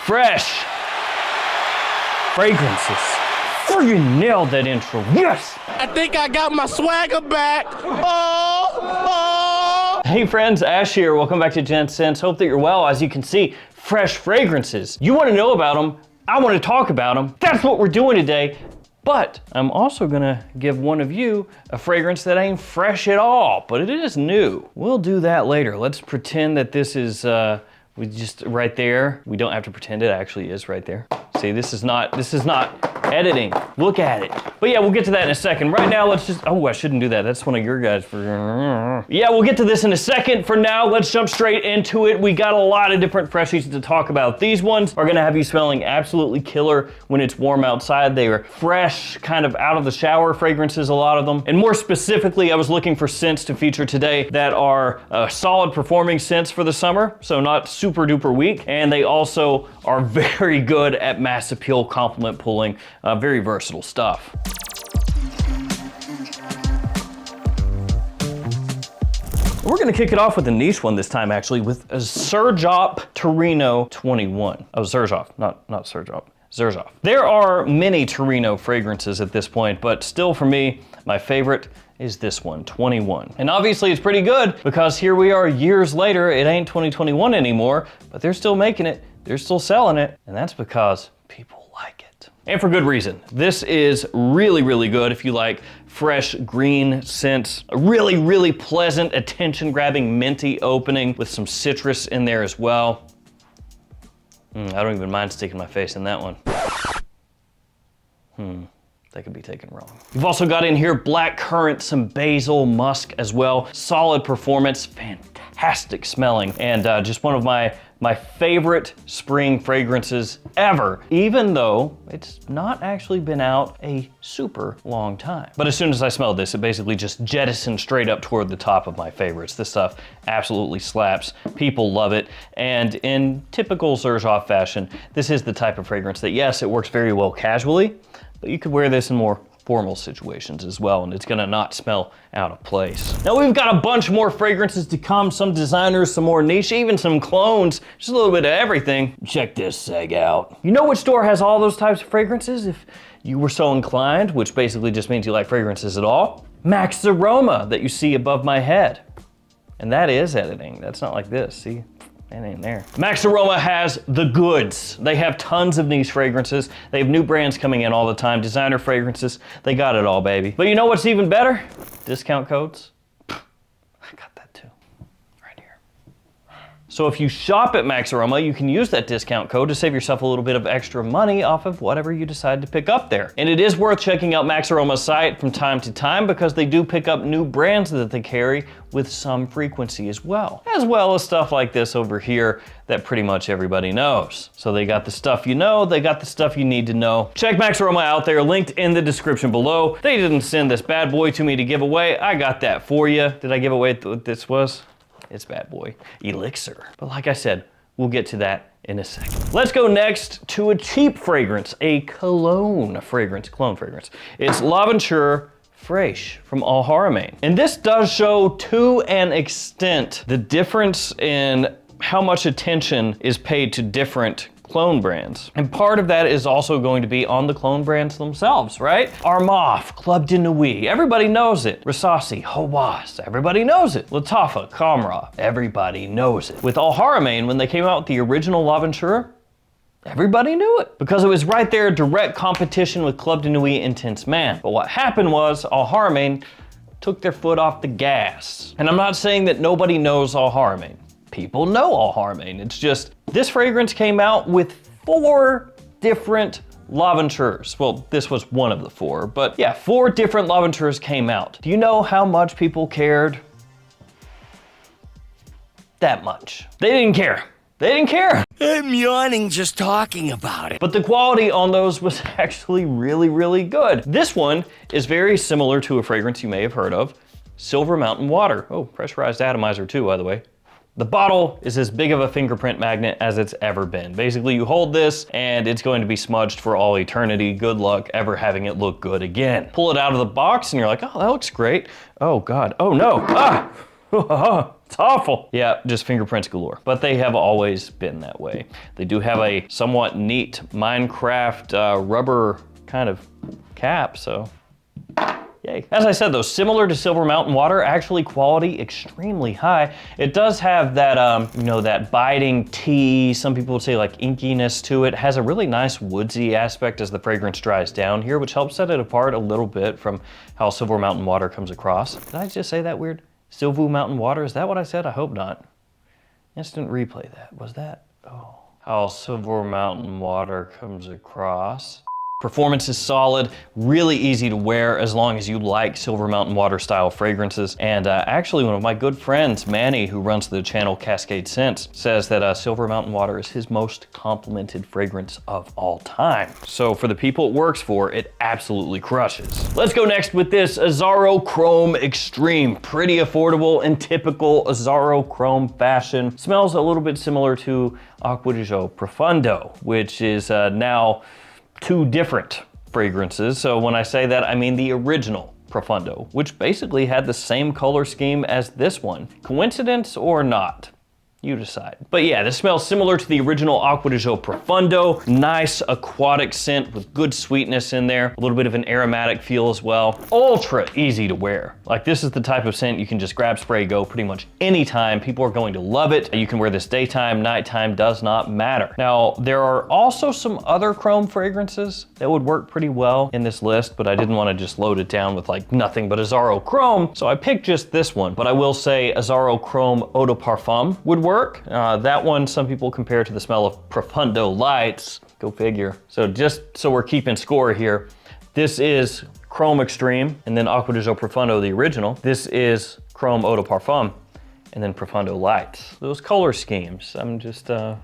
Fresh fragrances. Friggin' nailed that intro. Yes! I think I got my swagger back. Oh. Hey friends, Ash here. Welcome back to Gents. Hope that you're well. As you can see, fresh fragrances. You want to know about them. I want to talk about them. That's what we're doing today. But I'm also gonna give one of you a fragrance that ain't fresh at all, but it is new. We'll do that later. Let's pretend that this is we just right there. We don't have to pretend it actually is right there. See, this is not editing. Look at it. But yeah, we'll get to that in a second. Right now, let's just, oh, I shouldn't do that. That's one of your guys. Yeah, we'll get to this in a second. For now, let's jump straight into it. We got a lot of different freshies to talk about. These ones are gonna have you smelling absolutely killer when it's warm outside. They are fresh, kind of out of the shower fragrances, a lot of them. And more specifically, I was looking for scents to feature today that are solid performing scents for the summer, so not super duper weak. And they also are very good at mass appeal compliment pulling. Very versatile stuff. We're gonna kick it off with a niche one this time, actually, with a Serop Torino 21. Oh, Serop, not Serop. Serop. There are many Torino fragrances at this point, but still for me, my favorite is this one, 21. And obviously it's pretty good because here we are years later, it ain't 2021 anymore, but they're still making it, they're still selling it, and that's because people like it. And for good reason. This is really, really good if you like fresh green scents, a really, really pleasant, attention-grabbing minty opening with some citrus in there as well. I don't even mind sticking my face in that one. That could be taken wrong. You've also got in here black currant, some basil, musk as well. Solid performance, fantastic smelling, and just one of my favorite spring fragrances ever, even though it's not actually been out a super long time. But as soon as I smelled this, it basically just jettisoned straight up toward the top of my favorites. This stuff absolutely slaps. People love it. And in typical Serop fashion, this is the type of fragrance that, yes, it works very well casually, but you could wear this in more formal situations as well, and it's gonna not smell out of place. Now we've got a bunch more fragrances to come, some designers, some more niche, even some clones, just a little bit of everything. Check this seg out. You know which store has all those types of fragrances if you were so inclined, which basically just means you like fragrances at all? Max Aroma that you see above my head. And that is editing, that's not like this, see? It ain't there. Max Aroma has the goods. They have tons of niche fragrances. They have new brands coming in all the time, designer fragrances. They got it all, baby. But you know what's even better? Discount codes. I got that too, right here. So if you shop at Max Aroma, you can use that discount code to save yourself a little bit of extra money off of whatever you decide to pick up there. And it is worth checking out Max Aroma's site from time to time because they do pick up new brands that they carry with some frequency as well as stuff like this over here that pretty much everybody knows. So they got the stuff you know, they got the stuff you need to know. Check Max Aroma out there, linked in the description below. They didn't send this bad boy to me to give away. I got that for you. Did I give away what this was? It's bad boy, Elixir. But like I said, we'll get to that in a second. Let's go next to a cheap fragrance, a cologne fragrance. It's Laventure Fresh from Aaro. And this does show to an extent the difference in how much attention is paid to different clone brands. And part of that is also going to be on the clone brands themselves, right? Armaf, Club de Nuit, everybody knows it. Rasasi, Hawass, everybody knows it. Lattafa, Kamra, everybody knows it. With Aaro, when they came out with the original Laventure, everybody knew it because it was right there, direct competition with Club de Nuit Intense Man. But what happened was Aaro took their foot off the gas. And I'm not saying that nobody knows Aaro. People know Aaro. It's just, this fragrance came out with 4 different Laventures. Well, this was one of the 4, but yeah, 4 different Laventures came out. Do you know how much people cared? That much. They didn't care. They didn't care. I'm yawning just talking about it. But the quality on those was actually really, really good. This one is very similar to a fragrance you may have heard of, Silver Mountain Water. Oh, pressurized atomizer too, by the way. The bottle is as big of a fingerprint magnet as it's ever been. Basically, you hold this and it's going to be smudged for all eternity. Good luck ever having it look good again. Pull it out of the box and you're like, oh, that looks great. Oh God, oh no, ah! It's awful. Yeah, just fingerprints galore. But they have always been that way. They do have a somewhat neat Minecraft rubber kind of cap, so yay. As I said though, similar to Silver Mountain Water, actually quality extremely high. It does have that, you know, that biting tea, some people would say like inkiness to it. It has a really nice woodsy aspect as the fragrance dries down here, which helps set it apart a little bit from how Silver Mountain Water comes across. Did I just say that weird? Silver Mountain Water, is that what I said? I hope not. Instant replay that, was that? Oh. How Silver Mountain Water comes across. Performance is solid, really easy to wear as long as you like Silver Mountain Water style fragrances. And actually one of my good friends, Manny, who runs the channel Cascade Scents, says that Silver Mountain Water is his most complimented fragrance of all time. So for the people it works for, it absolutely crushes. Let's go next with this Aaro Chrome Extreme. Pretty affordable in typical Aaro Chrome fashion. Smells a little bit similar to Acqua di Gio Profondo, which is now two different fragrances. So when I say that, I mean the original Profondo, which basically had the same color scheme as this one. Coincidence or not? You decide. But yeah, this smells similar to the original Acqua di Gio Profondo. Nice aquatic scent with good sweetness in there. A little bit of an aromatic feel as well. Ultra easy to wear. Like this is the type of scent you can just grab, spray, go pretty much anytime. People are going to love it. You can wear this daytime, nighttime, does not matter. Now, there are also some other chrome fragrances that would work pretty well in this list, but I didn't want to just load it down with like nothing but Aaro Chrome. So I picked just this one, but I will say Aaro Chrome Eau de Parfum would work. That one, some people compare to the smell of Profondo Lights. Go figure. So just so we're keeping score here, this is Chrome Extreme, and then Acqua di Gio Profondo, the original. This is Chrome Eau de Parfum, and then Profondo Lights. Those color schemes, I'm just, that's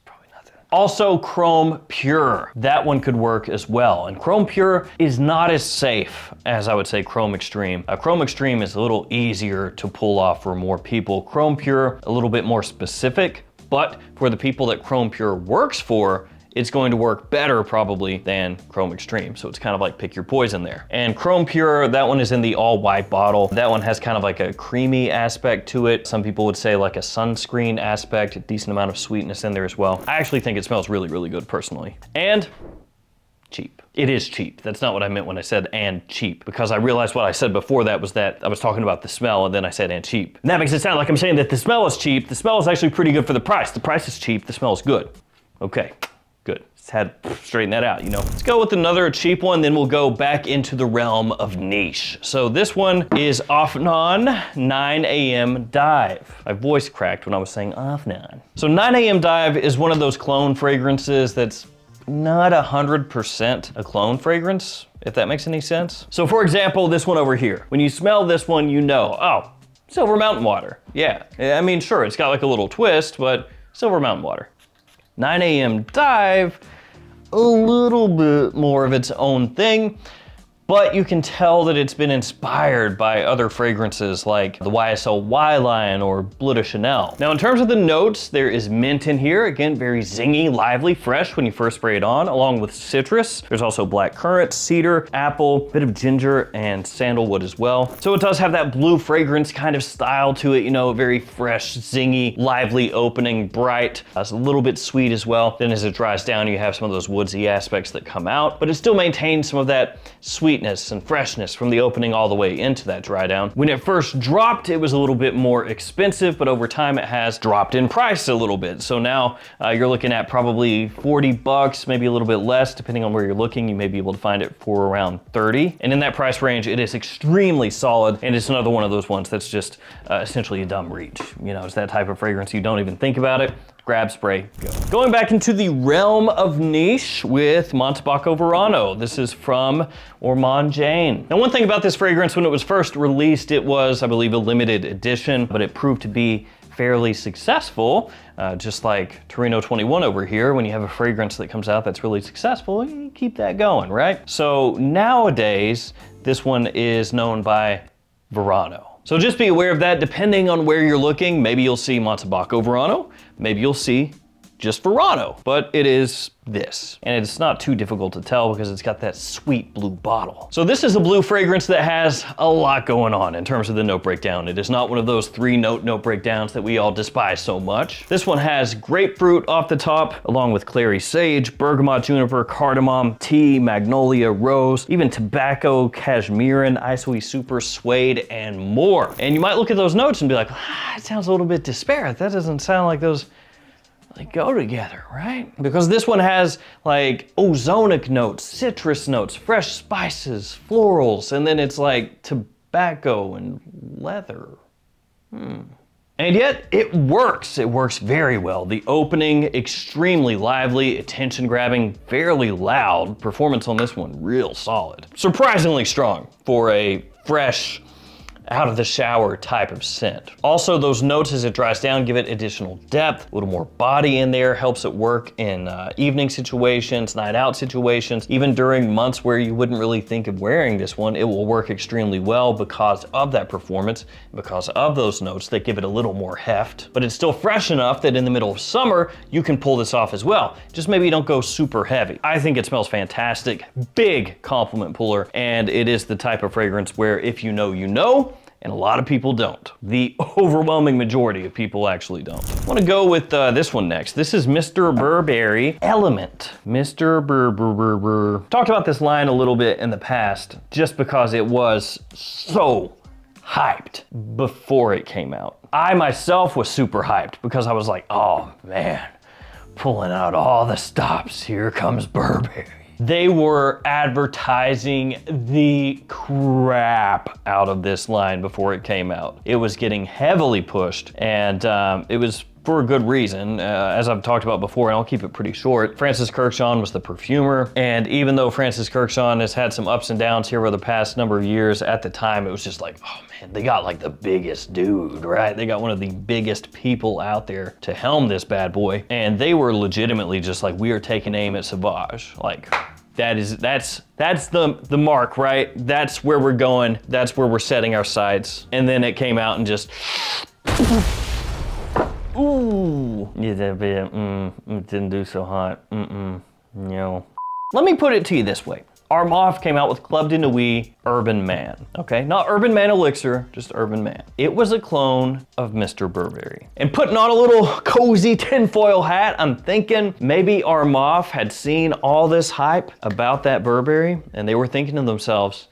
probably nothing. Also Chrome Pure, that one could work as well. And Chrome Pure is not as safe as I would say Chrome Extreme. Chrome Extreme is a little easier to pull off for more people. Chrome Pure, a little bit more specific, but for the people that Chrome Pure works for, it's going to work better probably than Chrome Extreme. So it's kind of like pick your poison there. And Chrome Pure, that one is in the all white bottle. That one has kind of like a creamy aspect to it. Some people would say like a sunscreen aspect, a decent amount of sweetness in there as well. I actually think it smells really, really good personally. And cheap. It is cheap. That's not what I meant when I said and cheap, because I realized what I said before that was that I was talking about the smell and then I said and cheap. And that makes it sound like I'm saying that the smell is cheap. The smell is actually pretty good for the price. The price is cheap, the smell is good. Okay, good. Just had to straighten that out, you know. Let's go with another cheap one, then we'll go back into the realm of niche. So this one is Offen 9 AM Dive. My voice cracked when I was saying Offen. So 9 AM Dive is one of those clone fragrances that's not 100% a clone fragrance, if that makes any sense. So for example, this one over here. When you smell this one, you know, oh, Silver Mountain Water. Yeah, I mean, sure, it's got like a little twist, but Silver Mountain Water. 9 AM Dive, a little bit more of its own thing, but you can tell that it's been inspired by other fragrances like the YSL Y line or Bleu de Chanel. Now in terms of the notes, there is mint in here. Again, very zingy, lively, fresh when you first spray it on, along with citrus. There's also black currant, cedar, apple, bit of ginger, and sandalwood as well. So it does have that blue fragrance kind of style to it, you know, very fresh, zingy, lively, opening, bright. It's a little bit sweet as well. Then as it dries down, you have some of those woodsy aspects that come out, but it still maintains some of that sweetness and freshness from the opening all the way into that dry down. When it first dropped, it was a little bit more expensive, but over time it has dropped in price a little bit. So now you're looking at probably 40 bucks, maybe a little bit less, depending on where you're looking. You may be able to find it for around 30. And in that price range, it is extremely solid. And it's another one of those ones that's just essentially a dumb reach. You know, it's that type of fragrance, you don't even think about it. Grab, spray, go. Going back into the realm of niche with Montbaco Verono. This is from Ormond Jane. Now, one thing about this fragrance, when it was first released, it was, I believe, a limited edition, but it proved to be fairly successful, just like Torino 21 over here. When you have a fragrance that comes out that's really successful, you keep that going, right? So nowadays, this one is known by Verono. So just be aware of that. Depending on where you're looking, maybe you'll see Montbaco Verono, maybe you'll see just Verono, but it is this. And it's not too difficult to tell because it's got that sweet blue bottle. So this is a blue fragrance that has a lot going on in terms of the note breakdown. It is not one of those 3-note note breakdowns that we all despise so much. This one has grapefruit off the top, along with clary sage, bergamot, juniper, cardamom, tea, magnolia, rose, even tobacco, cashmeran, isoe super, suede, and more. And you might look at those notes and be like, it sounds a little bit disparate. That doesn't sound like those go together, right? Because this one has like ozonic notes, citrus notes, fresh spices, florals, and then it's like tobacco and leather. And yet it works. It works very well. The opening, extremely lively, attention grabbing, fairly loud. Performance on this one, real solid. Surprisingly strong for a fresh, out of the shower type of scent. Also, those notes as it dries down give it additional depth, a little more body in there, helps it work in evening situations, night out situations, even during months where you wouldn't really think of wearing this one, it will work extremely well because of that performance, because of those notes that give it a little more heft. But it's still fresh enough that in the middle of summer, you can pull this off as well. Just maybe don't go super heavy. I think it smells fantastic, big compliment puller, and it is the type of fragrance where if you know, you know, and a lot of people don't. The overwhelming majority of people actually don't. I wanna go with this one next. This is Mr. Burberry Element. Mr. Burberry. Talked about this line a little bit in the past, just because it was so hyped before it came out. I myself was super hyped because I was like, oh man, pulling out all the stops, here comes Burberry. They were advertising the crap out of this line before it came out. It was getting heavily pushed, and it was for a good reason. As I've talked about before, and I'll keep it pretty short, Francis Kurkdjian was the perfumer, and even though Francis Kurkdjian has had some ups and downs here over the past number of years, at the time it was just like, oh man, they got like the biggest dude, right? They got one of the biggest people out there to helm this bad boy, and they were legitimately just like, we are taking aim at Sauvage. Like, that's the mark, right? That's where we're going. That's where we're setting our sights. And then it came out and just, ooh, yeah, that bit, it didn't do so hot, no. Let me put it to you this way. Armaf came out with Club de Nuit Urban Man, okay? Not Urban Man Elixir, just Urban Man. It was a clone of Mr. Burberry. And putting on a little cozy tinfoil hat, I'm thinking maybe Armaf had seen all this hype about that Burberry, and they were thinking to themselves,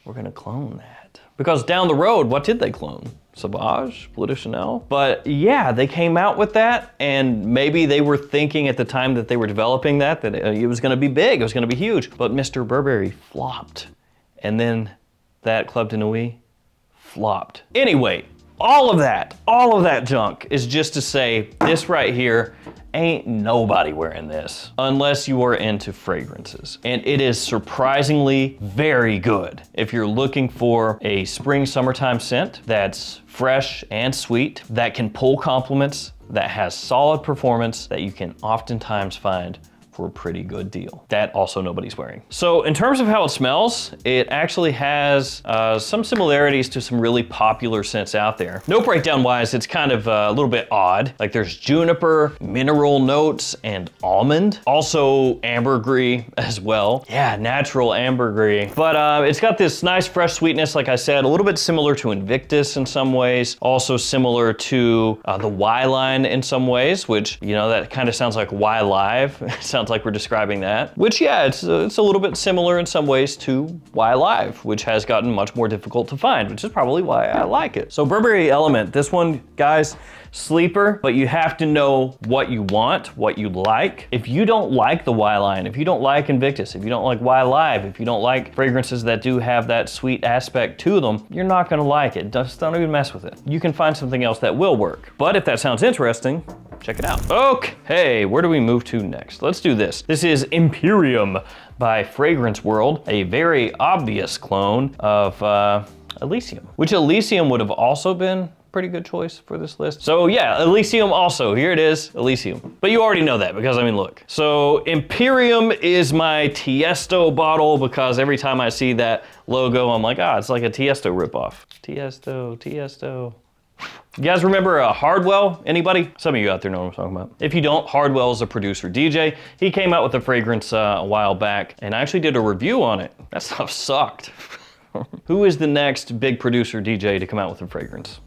we're gonna clone that. Because down the road, what did they clone? Sauvage, Bleu de Chanel. But yeah, they came out with that, and maybe they were thinking at the time that they were developing that it was gonna be big, it was gonna be huge. But Mr. Burberry flopped. And then that Club de Nuit flopped. Anyway, all of that junk is just to say this right here, ain't nobody wearing this unless you are into fragrances. And it is surprisingly very good if you're looking for a spring summertime scent that's fresh and sweet, that can pull compliments, that has solid performance, that you can oftentimes find for a pretty good deal. That also nobody's wearing. So in terms of how it smells, it actually has some similarities to some really popular scents out there. Note breakdown wise, it's kind of a little bit odd. Like there's juniper, mineral notes, and almond. Also ambergris as well. Yeah, natural ambergris. But it's got this nice fresh sweetness, like I said, a little bit similar to Invictus in some ways. Also similar to the Y line in some ways, which, you know, that kind of sounds like Y Live. It sounds like we're describing that, which yeah, it's a little bit similar in some ways to Y Live, which has gotten much more difficult to find, which is probably why I like it. So Burberry Element, this one, guys, sleeper, but you have to know what you want, what you like. If you don't like the Y line, if you don't like Invictus, if you don't like Y Live, if you don't like fragrances that do have that sweet aspect to them, you're not gonna like it. Just don't even mess with it. You can find something else that will work. But if that sounds interesting, check it out. Okay, where do we move to next? Let's do this. This is Imperium by Fragrance World, a very obvious clone of Elysium, which Elysium would have also been pretty good choice for this list. So yeah, Elysium also, here it is, Elysium. But you already know that because I mean, look. So Imperium is my Tiesto bottle because every time I see that logo, I'm like, it's like a Tiesto ripoff. Tiesto. You guys remember Hardwell? Anybody? Some of you out there know what I'm talking about. If you don't, Hardwell is a producer DJ. He came out with a fragrance a while back, and I actually did a review on it. That stuff sucked. Who is the next big producer DJ to come out with a fragrance?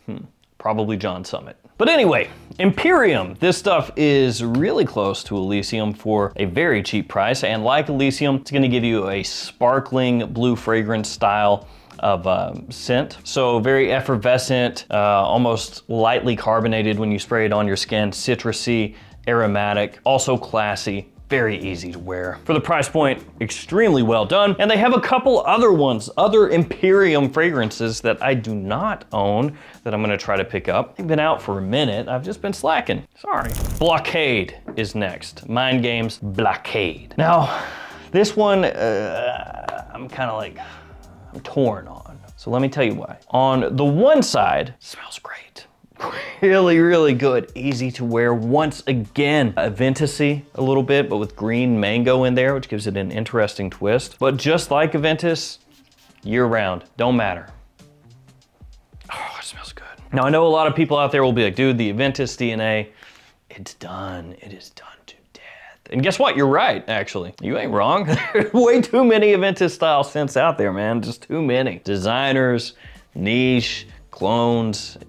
Probably John Summit. But anyway, Imperium. This stuff is really close to Elysium for a very cheap price, and like Elysium, it's gonna give you a sparkling blue fragrance style of scent. So very effervescent, almost lightly carbonated when you spray it on your skin, citrusy, aromatic, also classy, very easy to wear. For the price point, extremely well done. And they have a couple other ones, other Imperium fragrances that I do not own that I'm gonna try to pick up. They've been out for a minute. I've just been slacking, sorry. Blockade is next. Mind Games Blockade. Now, this one, I'm kind of like, I'm torn on. So let me tell you why. On the one side, it smells great. Really, really good. Easy to wear. Once again, Aventus-y a little bit, but with green mango in there, which gives it an interesting twist. But just like Aventus, year round, don't matter. Oh, it smells good. Now I know a lot of people out there will be like, dude, the Aventus DNA, it's done. It is done to death. And guess what? You're right, actually. You ain't wrong. There's way too many Aventus style scents out there, man. Just too many. Designers, niche, clones,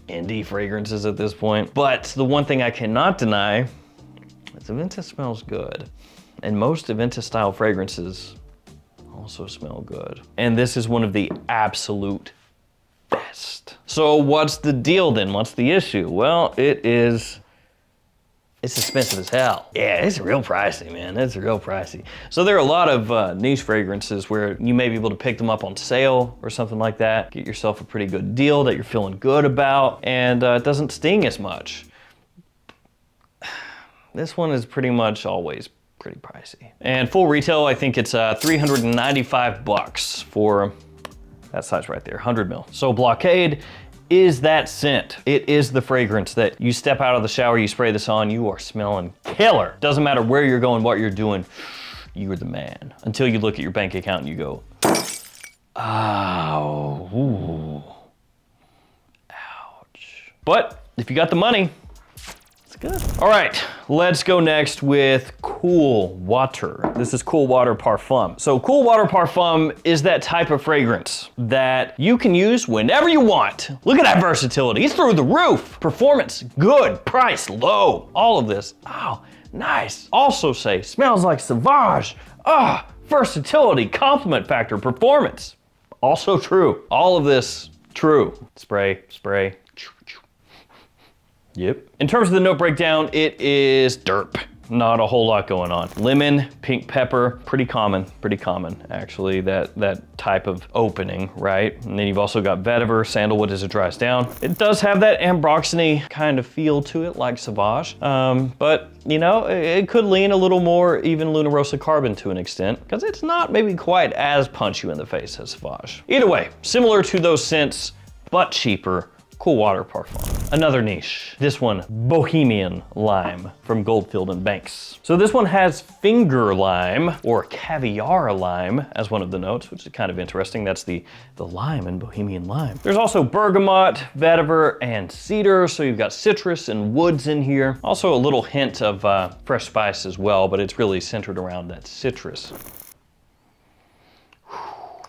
indie fragrances at this point. But the one thing I cannot deny is Aventus smells good. And most Aventus style fragrances also smell good. And this is one of the absolute best. So what's the deal then? What's the issue? Well, it's expensive as hell. Yeah, it's real pricey, man. It's real pricey. So there are a lot of niche fragrances where you may be able to pick them up on sale or something like that. Get yourself a pretty good deal that you're feeling good about, and it doesn't sting as much. This one is pretty much always pretty pricey. And full retail, I think it's 395 bucks for that size right there, 100 mil. So Blockade is that scent. It is the fragrance that you step out of the shower, you spray this on, you are smelling killer. Doesn't matter where you're going, what you're doing, you're the man. Until you look at your bank account and you go, oh, ooh, ouch. But if you got the money, it's good. All right, let's go next with Cool Water. This is Cool Water Parfum. So Cool Water Parfum is that type of fragrance that you can use whenever you want. Look at that versatility, it's through the roof. Performance, good, price, low. All of this, oh, nice. Also say, smells like Sauvage. Ah, versatility, compliment factor, performance. Also true. All of this, true. Spray, spray. Yep. In terms of the note breakdown, it is derp. Not a whole lot going on. Lemon, pink pepper, pretty common actually, that type of opening, right? And then you've also got vetiver, sandalwood as it dries down. It does have that ambroxany kind of feel to it, like Sauvage. But you know, it could lean a little more even Luna Rossa Carbon to an extent, because it's not maybe quite as punch you in the face as Sauvage. Either way, similar to those scents, but cheaper. Cool Water Parfum. Another niche. This one, Bohemian Lime from Goldfield and Banks. So this one has finger lime or caviar lime as one of the notes, which is kind of interesting. That's the lime in Bohemian Lime. There's also bergamot, vetiver, and cedar. So you've got citrus and woods in here. Also a little hint of fresh spice as well, but it's really centered around that citrus.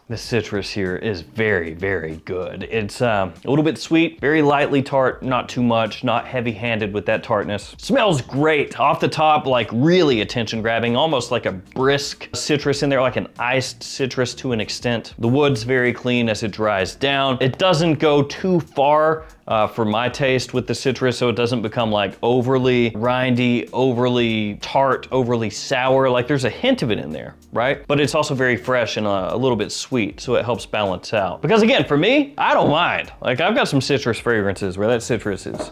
The citrus here is very, very good. It's a little bit sweet, very lightly tart, not too much, not heavy-handed with that tartness. Smells great. Off the top, like really attention-grabbing, almost like a brisk citrus in there, like an iced citrus to an extent. The wood's very clean as it dries down. It doesn't go too far for my taste with the citrus, so it doesn't become like overly rindy, overly tart, overly sour. Like there's a hint of it in there, right? But it's also very fresh and a little bit sweet, so it helps balance out. Because again, for me, I don't mind. Like I've got some citrus fragrances where that citrus is,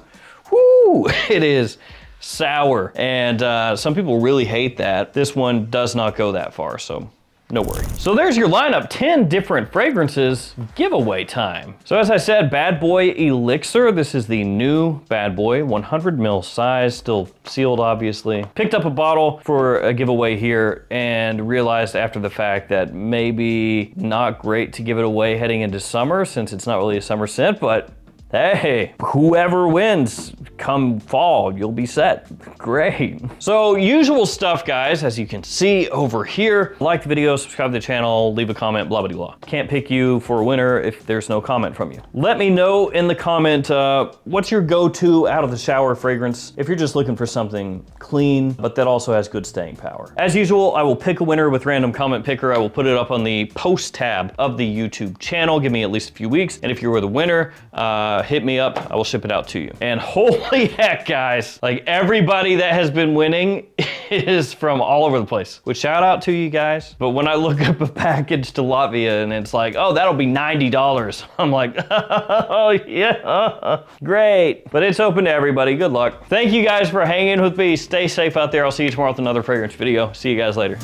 whoo, it is sour. And some people really hate that. This one does not go that far, so no worry. So there's your lineup, 10 different fragrances, giveaway time. So as I said, Bad Boy Elixir. This is the new Bad Boy, 100 ml size, still sealed obviously. Picked up a bottle for a giveaway here and realized after the fact that maybe not great to give it away heading into summer since it's not really a summer scent, but Hey, whoever wins come fall, you'll be set. Great. So usual stuff, guys, as you can see over here. Like the video, subscribe to the channel, leave a comment, blah, blah, blah. Can't pick you for a winner if there's no comment from you. Let me know in the comment, what's your go-to out of the shower fragrance if you're just looking for something clean, but that also has good staying power. As usual, I will pick a winner with random comment picker. I will put it up on the post tab of the YouTube channel. Give me at least a few weeks. And if you were the winner, hit me up. I will ship it out to you. And holy heck, guys, like everybody that has been winning is from all over the place. Which shout out to you guys. But when I look up a package to Latvia and it's like, oh, that'll be $90. I'm like, oh yeah, great. But it's open to everybody. Good luck. Thank you guys for hanging with me. Stay safe out there. I'll see you tomorrow with another fragrance video. See you guys later.